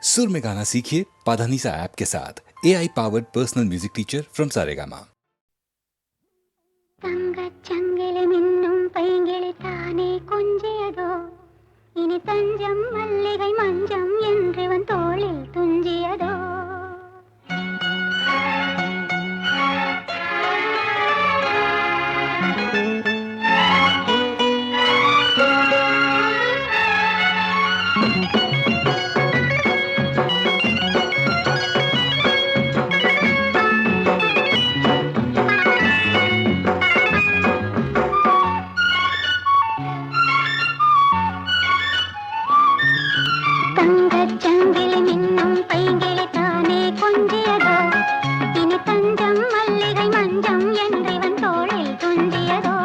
सुर में गाना सीखिए पाधानीसा ऐप के साथ AI powered personal music teacher from Saregama. தங்கச்சங்கிலி மின்னும் பைங்கிளி தானே கொஞ்சியதோ இனி தஞ்சம் மல்லிகை மஞ்சம் என்றிவன் தோளில் துஞ்சியதோ தங்கச்சங்கிலி மின்னும் பைங்கிளி தானே கொஞ்சியதோ இனி தஞ்சம் மல்லிகை மஞ்சம் என்றிவன் தோளில் துஞ்சியதோ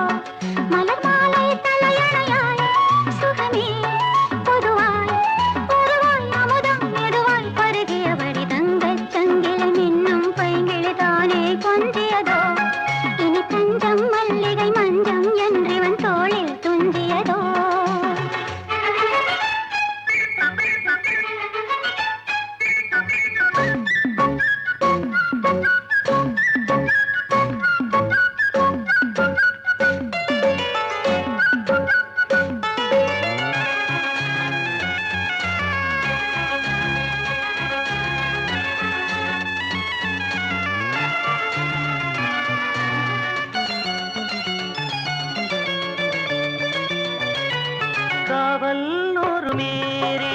மலர் மாலை தலையணையாய் சுகமே பொதுவாய் ஒருவாய் அமுதம் மெதுவாய் பருகியபடி தங்கச்சங்கிலி மின்னும் பைங்கிளி தானே கொஞ்சியதோ இனி தஞ்சம் மல்லிகை மஞ்சம் என்றிவன் தோளில் துஞ்சியதோ காவல் ஒரு மீறி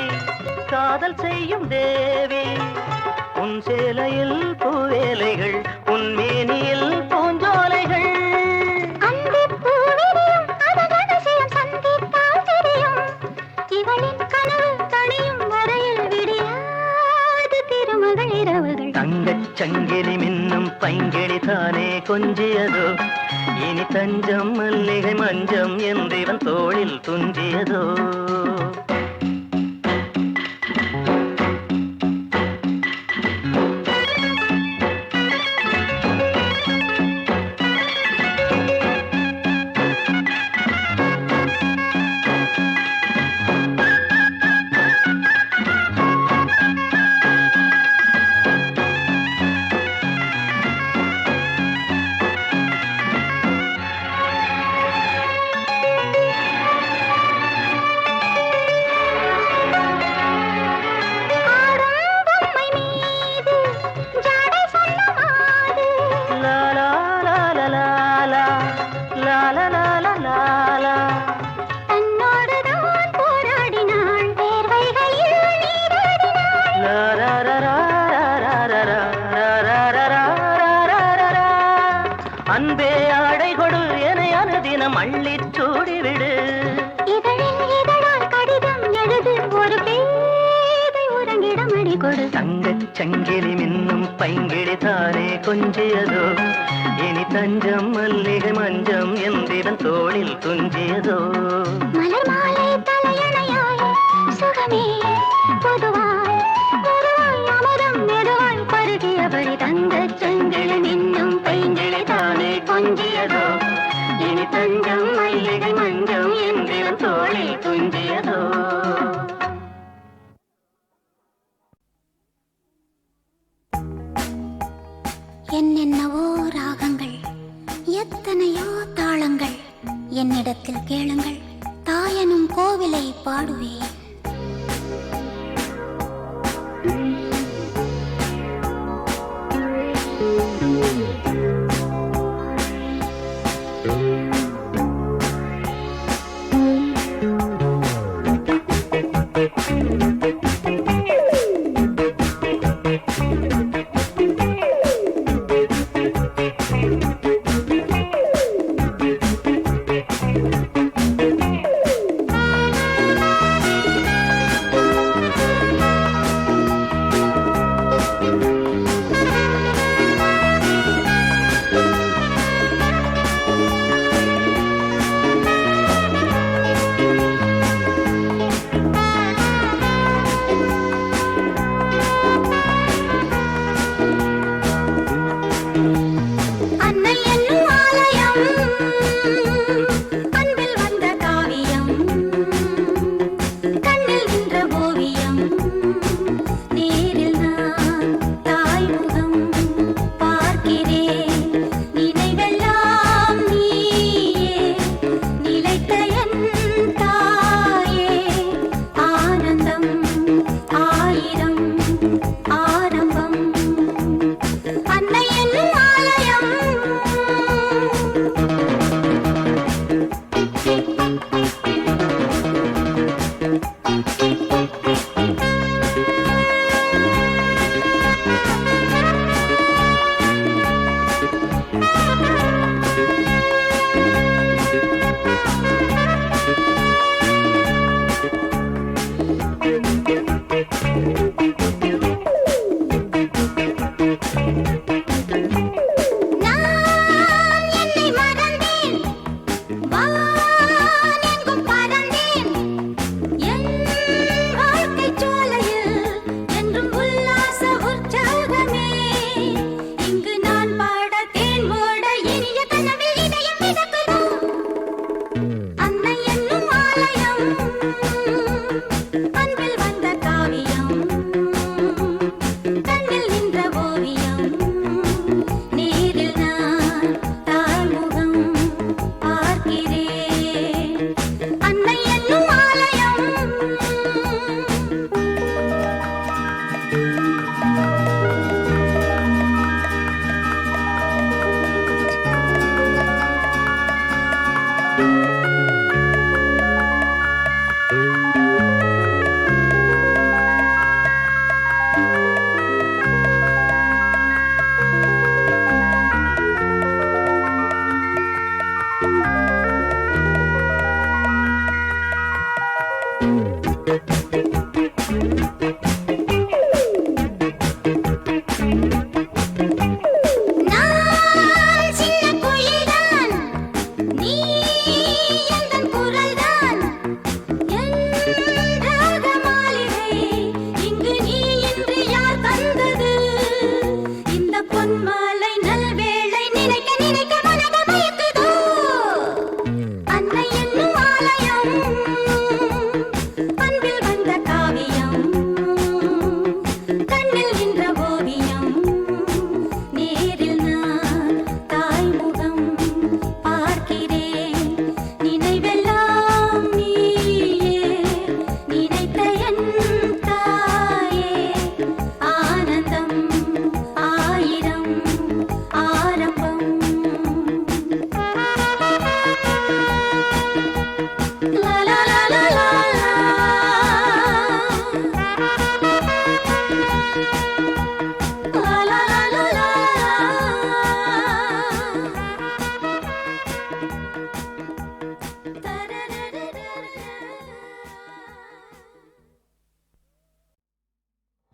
காதல் செய்யும் தேவி உன் சேலையில் பூவேலைகள் உன் மேனியில் பூஞ்சோலைகள் அந்திப் பூவிரியும் அதன் அதிசயம் சந்தித்தால் தெரியும் இவளின் கனவு தணியும் வரையில் விடியாது திருமகள் இரவுகள் தங்கச் சங்கிலி மின்னும் பைங்கிளி தானே கொஞ்சியதோ இனி தஞ்சம் மல்லிகை மஞ்சம் என்றிவன் தோளில் துஞ்சியதோ ஆடும் பொம்மை மீது ஜாடை சொல்ல மாது லா லா லா லா லா லா லா லா லா லா லா லா தன்னோடுதான் போராடினாள் வேர்வைகளில் நீராடினாள் லா ரா ரா ரா ரா ரா ரா ரா ரா ரா ரா ரா ரா. அன்பே ஆடை கொடு என அனுதினம் அள்ளிச் சூடிவிடு இதழில் இதழால் கடிதம் எழுது ஒரு பேதை உறங்கிடம் அடி கொடு தங்கச் சங்கிலி மின்னும் பைங்கிளி தானே கொஞ்சியதோ இனி தஞ்சம் மல்லிகை மஞ்சம் என்றிவன் தோளில் துஞ்சியதோ மலர் மாலை தலையணையாய் சுகமே பொதுவாய் ஒருவாய் அமுதம் மெதுவாய் பருகியபடி தங்கச் சங்கிலி மின்னும் பைங்கிளி தானே கொஞ்சியதோ இனி தஞ்சம் மல்லிகை மஞ்சம் என்றிவன் தோளில் துஞ்சியதோ என்னென்னவோ ராகங்கள் எத்தனையோ தாளங்கள் என்னிடத்தில் கேளுங்கள் தாயனும் கோவிலை பாடுவேன்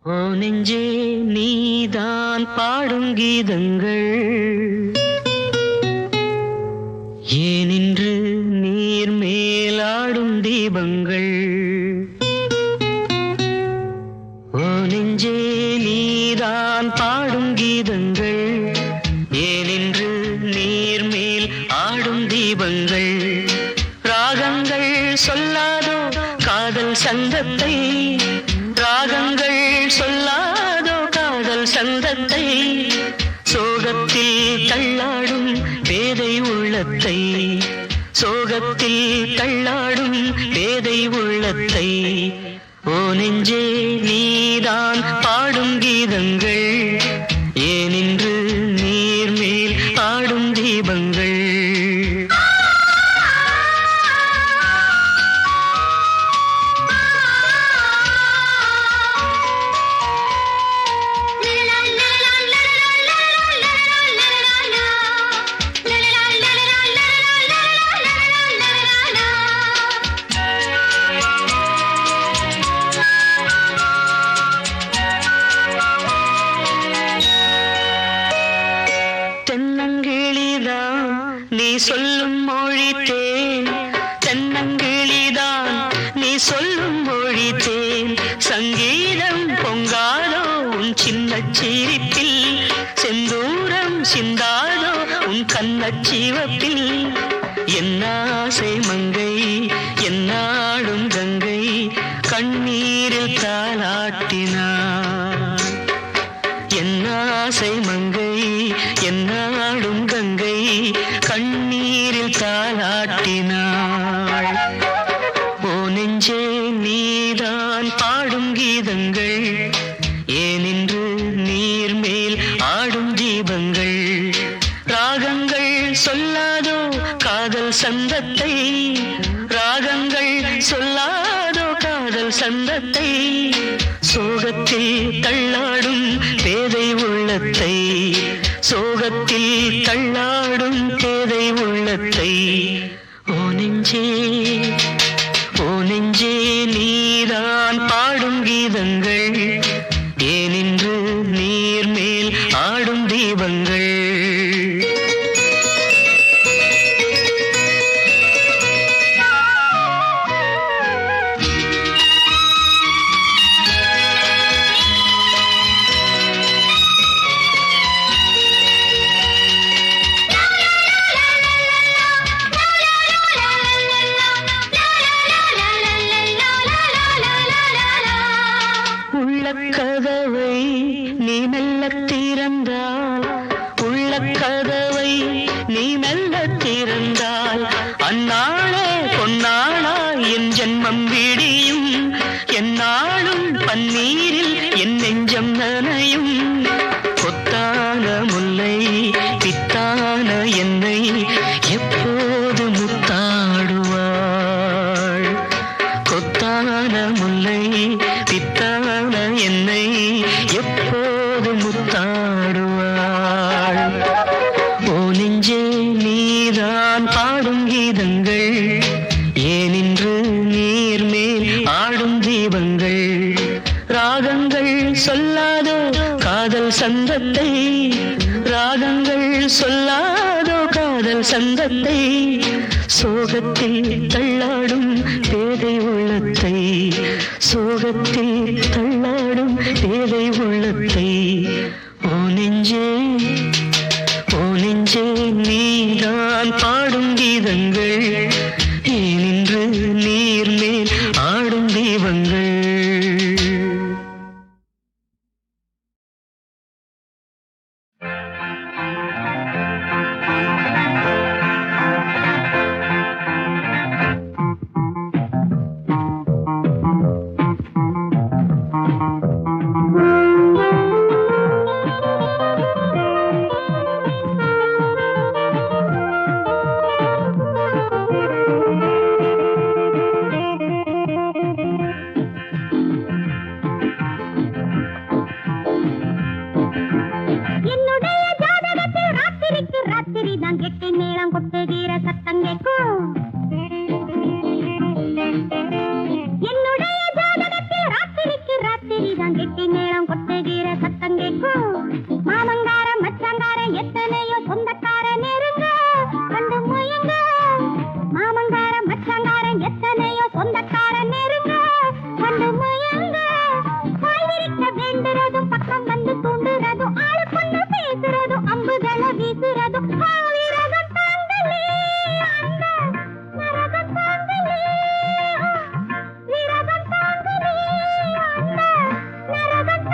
ஓ நெஞ்சே நீதான் பாடும் கீதங்கள் ஏனின்று நீர் மேலாடும் தீபங்கள் ஓ நெஞ்சே நீதான் பாடும் கீதங்கள் ஏனின்று நீர் மேல் ஆடும் தீபங்கள் ராகங்கள் சொல்லாதோ காதல் சங்கத்தை ராகங்கள் சொல்லாதோ காதல் சந்தத்தை சோகத்தில் தள்ளாடும் பேதை உள்ளத்தை சோகத்தில் தள்ளாடும் பேதை உள்ளத்தை ஓ நெஞ்சே நீதான் பாடும் கீதங்கள் ஏனின்று நீர் மேல் ஆடும் தீபங்கள் நீ சொல்லும் மொழி தேன் தென்னங்கிளிதான் நீ சொல்லும் மொழி தேன் சங்கீதம் பொங்காதோ உன் சின்ன சிரிப்பில் செந்தூரம் சிந்தாதோ உன் கண்ணச்சிவப்பில் என்னாசை மங்கை என்னாடும் கங்கை கண்ணீரில் தாலாட்டினார் என்னாசை மங்கை என்னாடும் கங்கை கண்ணீரில் தாலாட்டினாள் ஓ நெஞ்சே நீதான் பாடும் கீதங்கள் ஏனின்று நீர் மேல் ஆடும் தீபங்கள் ராகங்கள் சொல்லாதோ காதல் சந்தத்தை ராகங்கள் சொல்லாதோ காதல் சந்தத்தை சோகத்தில் தள்ளாடும் பேதை உள்ளத்தை சோகத்தில் தள்ளாடும் பேதை உள்ளத்தை ஓ நெஞ்சே நீதான் பாடும் கீதங்கள் ஏனின்று நீர் மேல் ஆடும் தீபங்கள் கதவை நீ மெல்ல திறந்தால் உள்ள கதவை நீ மெல்ல திறந்தால் அந்நாளே பொன்னாளா என் ஜென்மம் விடியும் என்னாலும் பன்னீரில் என் நெஞ்சம் நனையும். கொத்தான முல்லை பித்தான என்னை எப்போது முத்தாடுவாள்? கொத்தான முல்லை பித்தான என்னை எப்போது முத்தாடுவாள்? ஓ நெஞ்சே நீதான் பாடும் கீதங்கள், ஏனின்று நீர்மேல் ஆடும் தீபங்கள். ராகங்கள் சொல்லாதோ காதல் சந்தத்தை, ராகங்கள் சொல்லாதோ காதல் சந்தத்தை. சோகத்தில் தள்ளாடும் பேதை உள்ளத்தை, சோகத்தில் தள்ளாடும் பேதை உள்ளத்தை. ஓ நெஞ்சே ஓ நெஞ்சே நீதான் பாடும் கீதங்கள், ஏனின்று நீர்மேல் ஆடும் தீபங்கள். நரகம்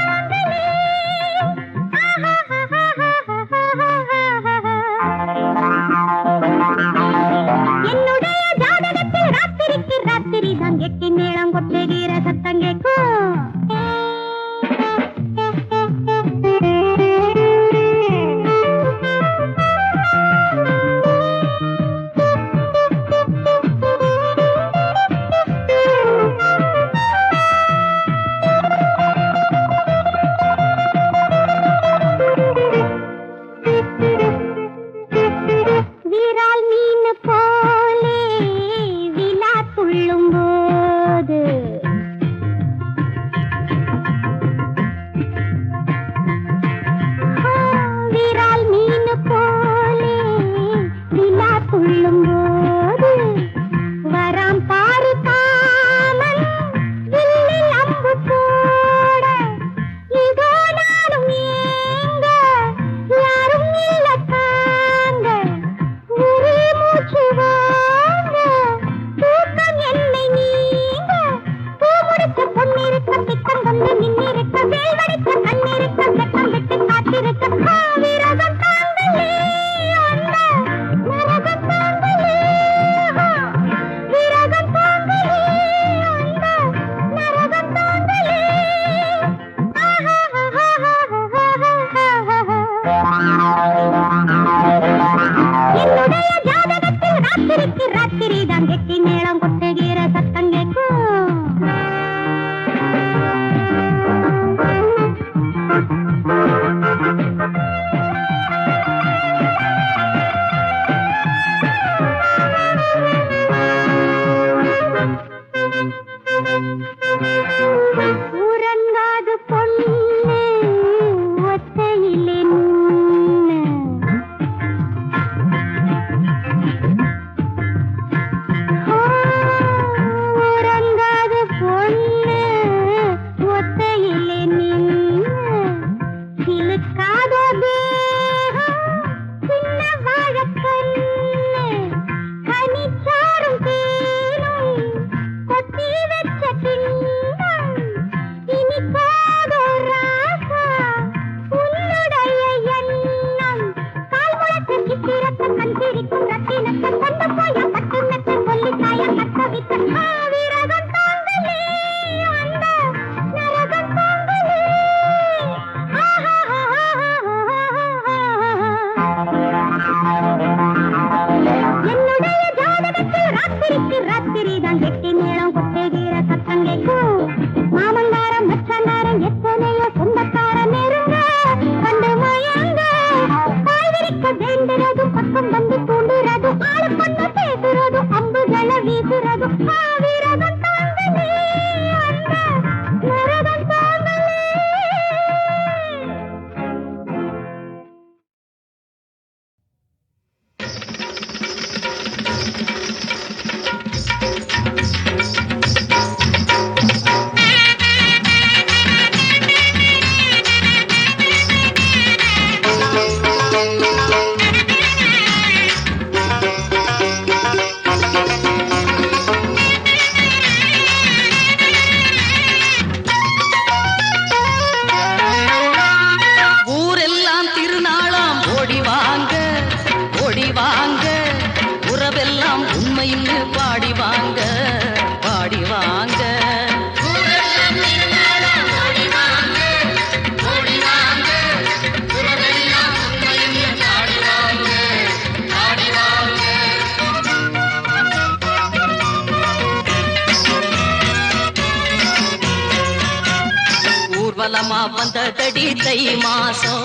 வந்ததடி தை மாசம்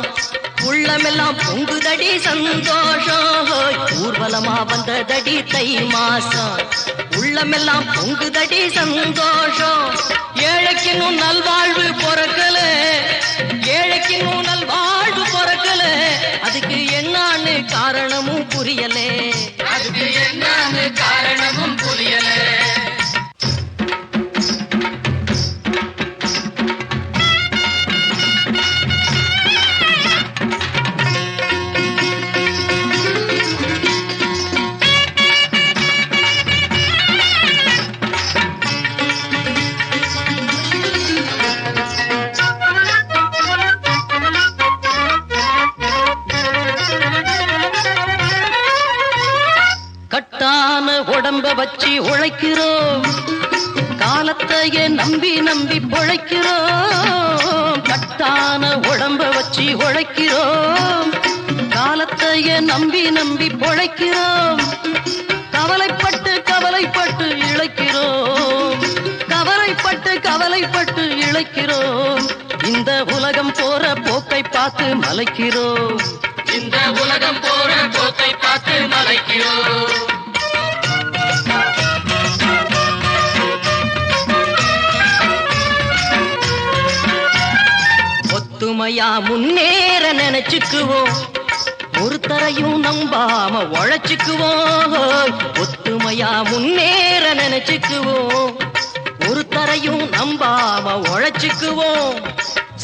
உள்ளமெல்லாம் பொங்குதடி சந்தோஷம் ஊர்வலமா வந்ததடி தை மாசம் உள்ளமெல்லாம் பொங்குதடி சந்தோஷம் ஏழைக்கின்னும் நல்வாழ்வு பொறக்கல ஏழைக்கின்னும் நல்வாழ்வு பொறக்கல அதுக்கு என்னான்னு காரணமும் புரியலே அதுக்கு என்னான்னு காரணமும் புரியலே உடம்ப வச்சு உழைக்கிறோம் காலத்தையே நம்பி நம்பி பொழைக்கிறோம் கட்டான உடம்ப வச்சு உழைக்கிறோம் காலத்தையே நம்பி நம்பி பொழைக்கிறோம் கவலைப்பட்டு கவலைப்பட்டு இழைக்கிறோம் கவலைப்பட்டு கவலைப்பட்டு இழைக்கிறோம் இந்த உலகம் போற போக்கை பார்த்து மலைக்கிறோம் இந்த உலகம் போற போக்கை பார்த்து மலைக்கிறோம் ஒத்துமையா முன்னேற நினைச்சுக்குவோம் ஒருத்தரையும் நம்பாம உழைச்சுக்குவோம் ஒத்துமையா முன்னேற நினைச்சுக்குவோம் ஒருத்தரையும் நம்பாம உழைச்சுக்குவோம்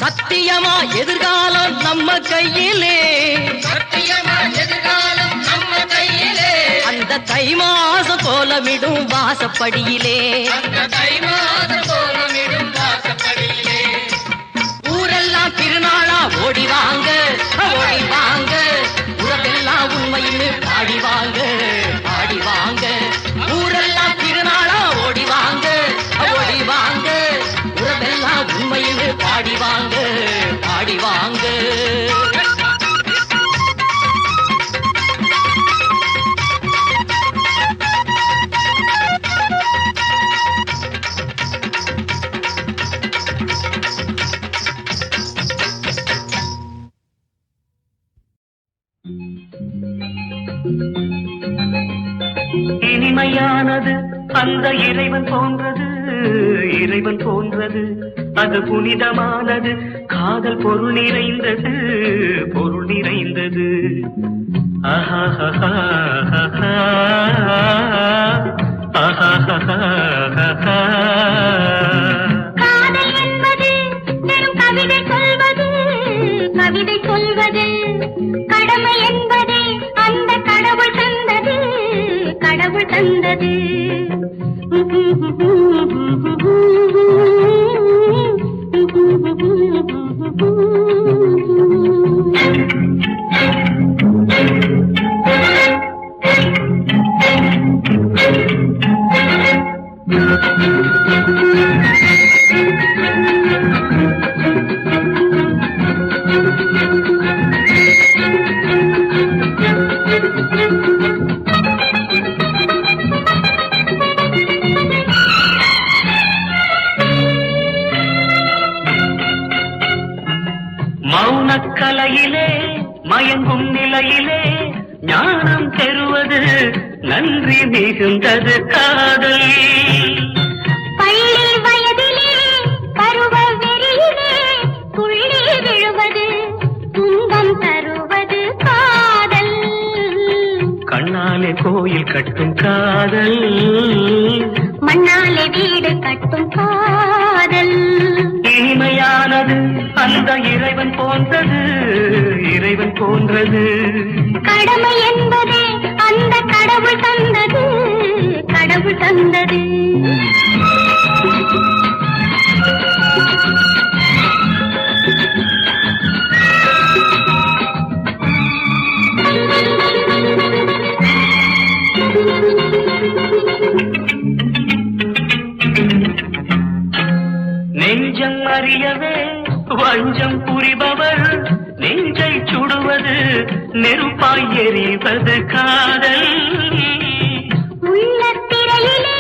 சத்தியமா எதிர்காலம் நம்ம கையிலே சத்தியமா எதிர்காலம் நம்ம கையிலே அந்த தை மாசம் கோலமிடும் வாசப்படியிலே அந்த தை மாசம் கோலமிடும் வாசப்படியிலே ஊரெல்லாம் திருநாளா ஓடி வாங்க உறவெல்லாம் உண்மைன்னு பாடி வாங்க ஊரெல்லாம் திருநாளா ஓடி வாங்க உறவெல்லாம் உண்மைன்னு பாடி வாங்க இனிமையானது அந்த இறைவன் போன்றது அது புனிதமானது காதல் பொருள் நிறைந்தது காதல் என்பது வெறும் கவிதை சொல்வது கடமை என்பதே அந்த கடவுள் தந்தது மௌனக்கலையிலே மயங்கும் நிலையிலே ஞானம் பெறுவது நன்றி மிகுந்தது காதல் பள்ளி வயதிலே பருவ வெறியிலே துள்ளி விழுவது துன்பம் தருவது காதல் கண்ணாலே கோயில் கட்டும் காதல் மண்ணாலே வீடு கட்டும் காதல் இனிமையானது அந்த இறைவன் போன்றது கடமை என்பதே அந்த கடவுள் தந்தது நெஞ்சம் அறியவே வஞ்சம் புரிபவர் நெஞ்சை சுடுவது நெருப்பாய் எரிவது காதல் உள்ளத்திரையிலே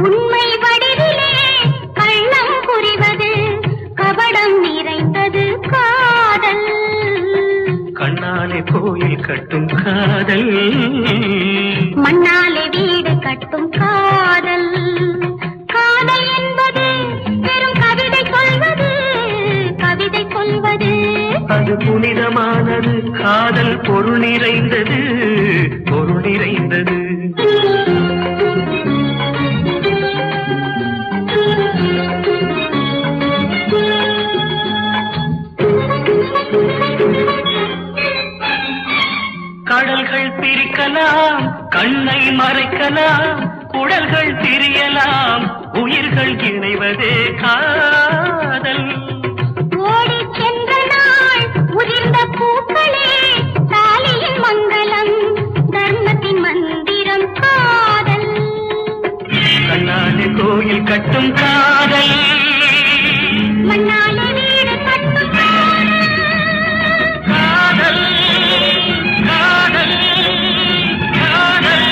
உண்மை வடிவிலே கள்ளம் புரிவது கபடம் நிறைந்தது கோயில் கட்டும் காதல், மண்ணாலே வீடு கட்டும் காதல். காதல் என்பது வெறும் கவிதை சொல்வது, கவிதை சொல்வது. அது புனிதமானது, காதல் பொருள் நிறைந்தது, பொருள் நிறைந்தது. கடல்கள் பிரிக்கலாம், கண்ணை மறைக்கலாம், குடல்கள் பிரியலாம், உயிர்கள் இணைவதே காதல். ஓடி சென்ற நாள் உதிர்ந்த பூக்களே, தாலியின் மங்களம், தர்மத்தின் மந்திரம் காதல். கண்ணாலே கோயில் கட்டும் காதல், மண்ணாலே வீடு கட்டும் காதல். காதல் காதல் காதல்.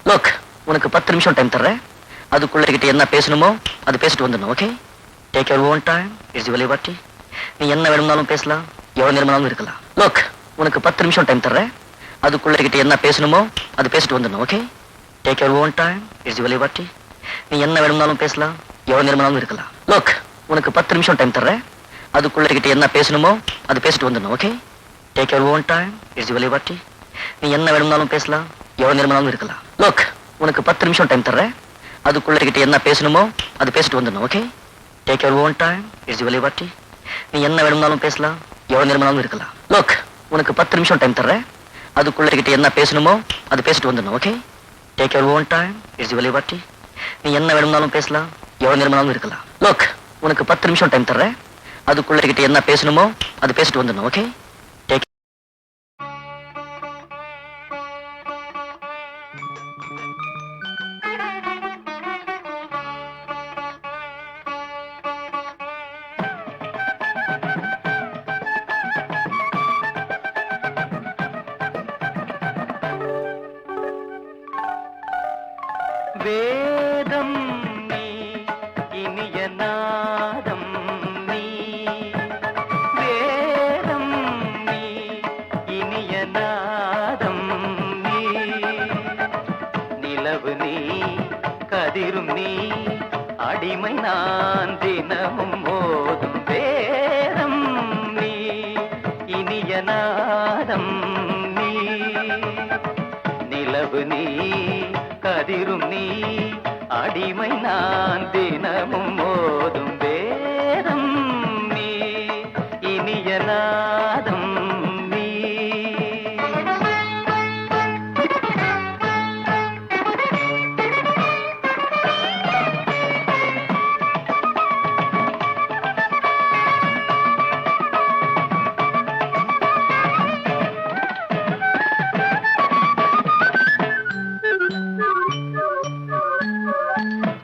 லோக், உனக்கு 10 நிமிஷம் டைம் தர்றேன். அதுக்குள்ள கிட்ட என்ன பேசணுமோ அது பேசிட்டு வந்துடணும். Okay, take your own time, it's your liberty. நீ என்ன வேணும்னாலும் பேசலாம், எவ்வளவு நேரமானாலும் இருக்கலாம். லோக், உனக்கு 10 நிமிஷம் டைம் தர்றேன். அதுக்குள்ள கிட்ட என்ன பேசணுமோ அது பேசிட்டு வந்துடணும். Okay, take your own time, it's your liberty. நீ என்ன வேணும்னாலும் பேசலாம், எவ்வளவு நேரமானாலும் இருக்கலாம். லோக், உனக்கு 10 நிமிஷம் டைம் தர்றேன். அதுக்குள்ள கிட்ட என்ன பேசணுமோ அது பேசிட்டு வந்துடணும். Okay, take your own time, it's your liberty. நீ என்ன வேணும்னாலும் பேசலாம், எவ்வளவு நேரமானாலும் இருக்கலாம். லோக், உனக்கு 10 நிமிஷம் டைம் தர்றேன். அதுக்குள்ள கிட்ட என்ன பேசணுமோ அது பேசிட்டு வந்துடணும். Okay, take your own time, it's your liberty. நீ என்ன வேணும்னாலும் பேசலாம், எவ்வளவு நேரமானாலும் இருக்கலாம். லோக், உனக்கு 10 நிமிஷம் டைம் தர்றேன். அதுக்குள்ள கிட்ட என்ன பேசணுமோ அது பேசிட்டு வந்துடணும். Okay, take your own time, it's your liberty. நீ என்ன வேணும்னாலும் பேசலாம், எவ்வளவு நேரமானாலும் இருக்கலாம். லோக், உனக்கு 10 நிமிஷம் டைம் தர்றேன். அதுக்குள்ள கிட்ட என்ன பேசணுமோ அது பேசிட்டு வந்துடணும். Okay, take. வேதம் நீ, இனிய நாதம் நீ. வேதம் நீ, இனிய நாதம் நீ. நிலவு நீ, கதிரும் நீ, அடிமை நான் தினமும் மோதும் வேதம் நீ, இனிய நாதம் நீ. நிலவு நீ, கதிரும் நீ, அடிமை நான் தினமும் மோதும் வேதம் நீ, இனிய நாதம் நீ.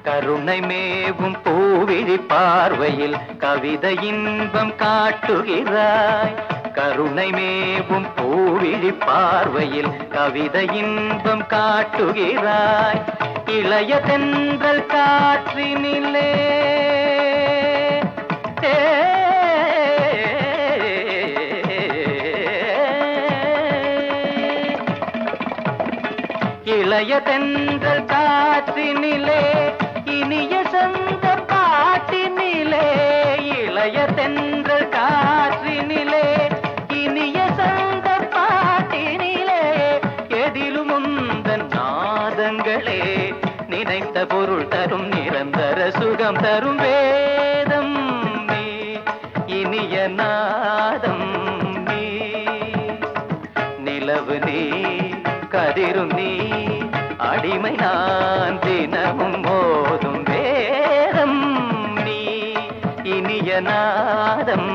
கருணை மேவும் பூவிழி பார்வையில் கவிதை இன்பம் காட்டுகிறாய். கருணை மேவும் பூவிழி பார்வையில் கவிதை இன்பம் காட்டுகிறாய். இளைய தென்றல் காற்றினிலே இளைய தென்றல் காற்றினிலே, இனிய சந்த பாட்டினிலே. இளைய தென்றல் காற்றினிலே, இனிய சந்த பாட்டினிலே. எதிலும் உந்தன் நாதங்களே, நினைத்த பொருள் தரும் நிரந்தர சுகம் தரும் வேதம் நீ, இனிய நாதம் நீ. நிலவு நீ, கதிரும் நீ, அடிமை நான் தினமும் மோதும் வேதம் நீ, இனிய நாதம்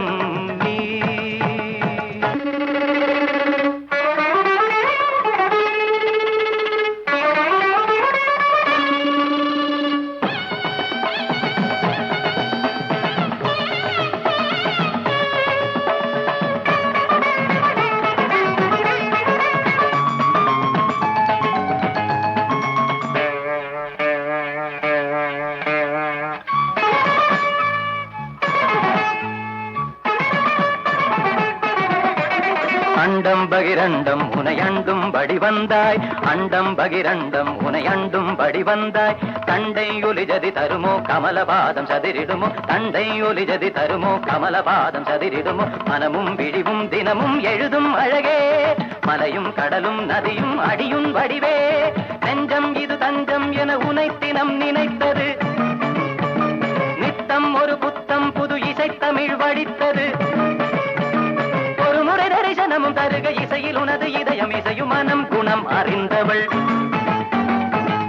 நீ. அண்டம் பகிரண்டம் உனை அண்டும் படி வந்தாய் அண்டம் பகிரண்டம் உனை அண்டும் படி வந்தாய் தண்டை ஒலிஜதி தருமோ கமலபாதம் சதிரிடுமோ தண்டை ஒலிஜதி தருமோ கமலபாதம் சதிரிடுமோ மனமும் விழிவும் தினமும் எழுதும் அழகே மலையும் கடலும் நதியும் அடியும் வடிவே நெஞ்சம் இது தஞ்சம் என உனை தினம் நினைத்தது நித்தம் ஒரு புத்தம் புது இசைத்தமிழ் வடித்தது ஒரு முறை தரிசனமும் தருக இசையில் உனது இதயம் இசையும் மனம் குணம் அறிந்தவள்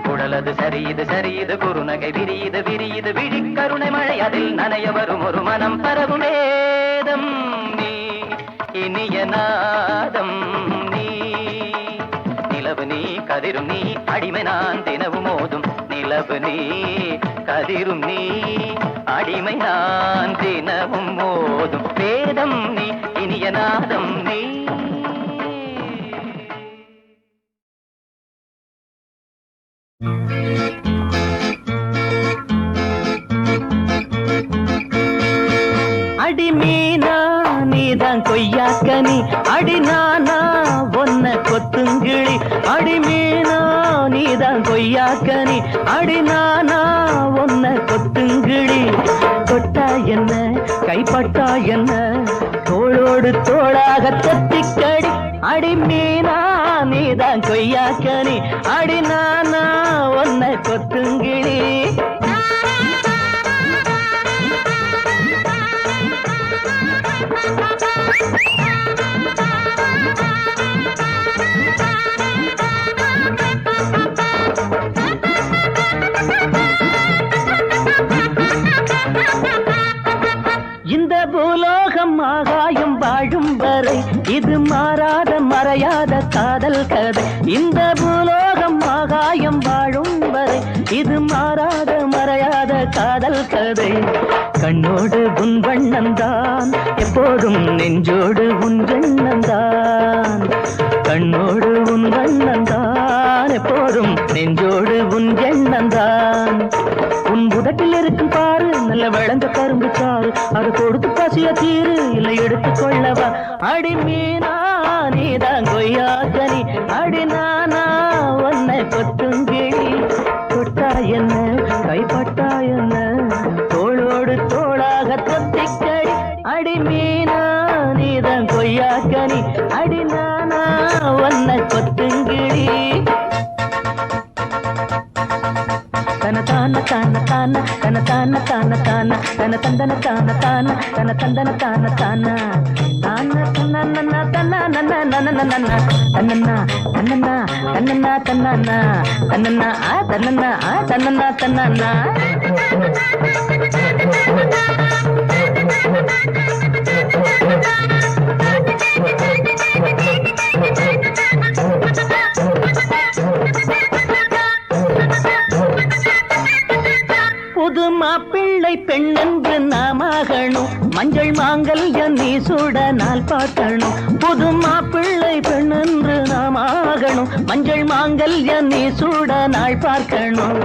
குடலது சரியது சரியது குறுநகை விரியுது விரியுது விழி கருணை மழை அதில் நனைய வரும் ஒரு மனம் பரவும் வேதம் நீ இனிய நாதம் நீ நிலவு நீ கதிரும் நீ அடிமை நான் தினவும் மோதும் நிலவு நீ கதிரும் நீ அடிமை நான் தினமும் மோதும் வேதம் நீ இனிய நாதம் நீ அடி மீனா நீதான் கொய்யாக்கனி அடி நானா ஒன்ன கொத்துங்கிழி அடி மீனா நீதான் கொய்யாக்கனி அடி நானா ஒன்ன கொத்துங்கிழி தொட்டா என்ன கைப்பட்டா என்ன தோளோடு தோளாக தத்திக்கடி அடி மீனா நீதான் கொய்யாக்கனி அடி நானா ஒன்ன கொத்துங்கிழி இந்த பூலோகம் ஆகாயம் வாழும் வரை இது மாறாத மறையாத காதல் கதை இந்த பூலோகம் ஆகாயம் வாழும் வரை இது மாறாத மறையாத காதல் கதை கண்ணோடு உன் வண்ணந்தான் எப்போதும் நெஞ்சோடு உன் எண்ணந்தான் கண்ணோடு உன் வண்ணந்தான் எப்போதும் நெஞ்சோடு உன் எண்ணந்தான் உன் உதட்டில் இருக்கும் பாரு நல்ல விளந்த கரும்பு சாறு அது கொடுத்து பசிய தீரு இல்லை எடுத்துக் கொள்ளவா அடி மீனா நீதான் கொய்யாக்கனி அடி நானா ஒன்னை கொத்துங்கிழி தொட்டா என்ன கைப்பட்டா என்ன தோளோடு தோளாக தொத்திக்கடி அடி மீனா நீதான் கொய்யாக்கனி அடி நானா ஒன்னை கொத்துங்கிழி தன தான தான தான தன தான தான தான தன தந்தன தான தான தன தந்தன தான தான தான தன்னன்னா தன்னன்னா தன்னன்னா தன்னன்னா தன்னன்னா தன்னன்னா தன்னன்னா தன்னன்னா ஆ தன்னன்னா ஆ தன்னன்னா தன்னன்னா புது மாப்பிள்ளை பெண்ணென்று நாமாகணும் மஞ்சள் மாங்கல்யம் நீ சூட நாள் பார்க்கணும் புது மாப்பிள்ளை பெண்ணென்று நாமாகணும் மஞ்சள் மாங்கல்யம் நீ சூட நாள் பார்க்கணும்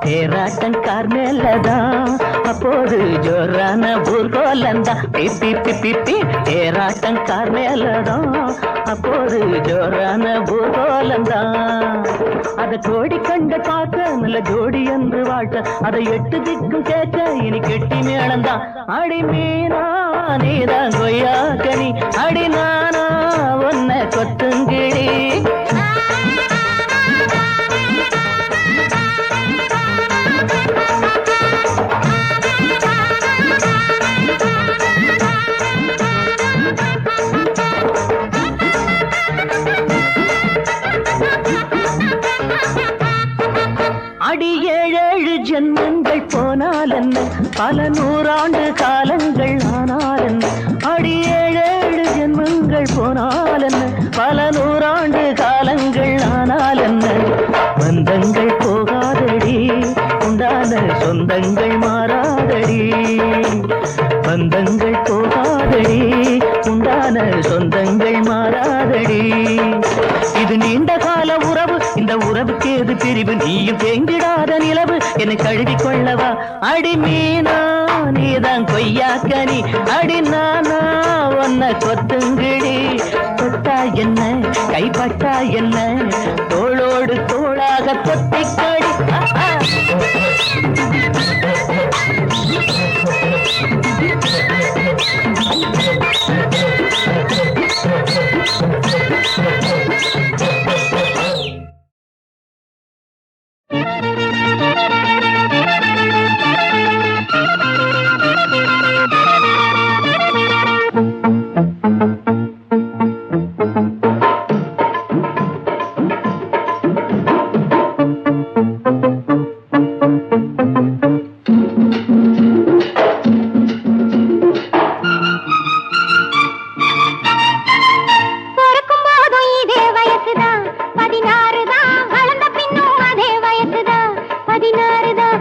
தேராட்டங்கார் மேலதான் அப்போது ஜோரான ஊர்கோலந்தான் பிப்பி பிப்பி பி தேராட்டங்கார் மேலதான் அப்போது ஜோரான ஊர்கோலந்தான் அதை கோடி கண்ட பார்க்க நல்ல ஜோடி என்று வாழ்க்க அதை எட்டு திக்கும் கேட்க இனி கெட்டி மேளந்தான் அடி மீனா நீதான் கொய்யாக்கனி அடி நானா ஒன்ன கொத்துங்கிழி அடி ஏழேழு ஜென்மங்கள் போனால் என்ன பல நூறாண்டு காலங்கள் ஆனால் என்ன அடி ஏழேழு ஜென்மங்கள் போனால் என்ன பல நூறாண்டு காலங்கள் ஆனால் என்ன பந்தங்கள் போகாதடி உண்டான சொந்தங்கள் மாறாதடி பந்தங்கள் போகாதடி உண்டான சொந்தங்கள் மாறாதடி இது நீண்ட கால உறவு இந்த உறவுக்கு எது பிரிவு நீயும் தேங்கிடாத நிலவு என்னை கழுவி கொள்ளவா அடி மீனா நீதான் கொய்யாக்கனி அடி நானா ஒன்ன கொத்துங்கிடி தொட்டா என்ன கைப்பட்டா என்ன தோளோடு தோளாக தொத்திக்கடி பிறக்கும் போதும் இதே வயசுதான் 16 தான் வளர்ந்த பின்னும் அதே வயசுதான் 16 தான்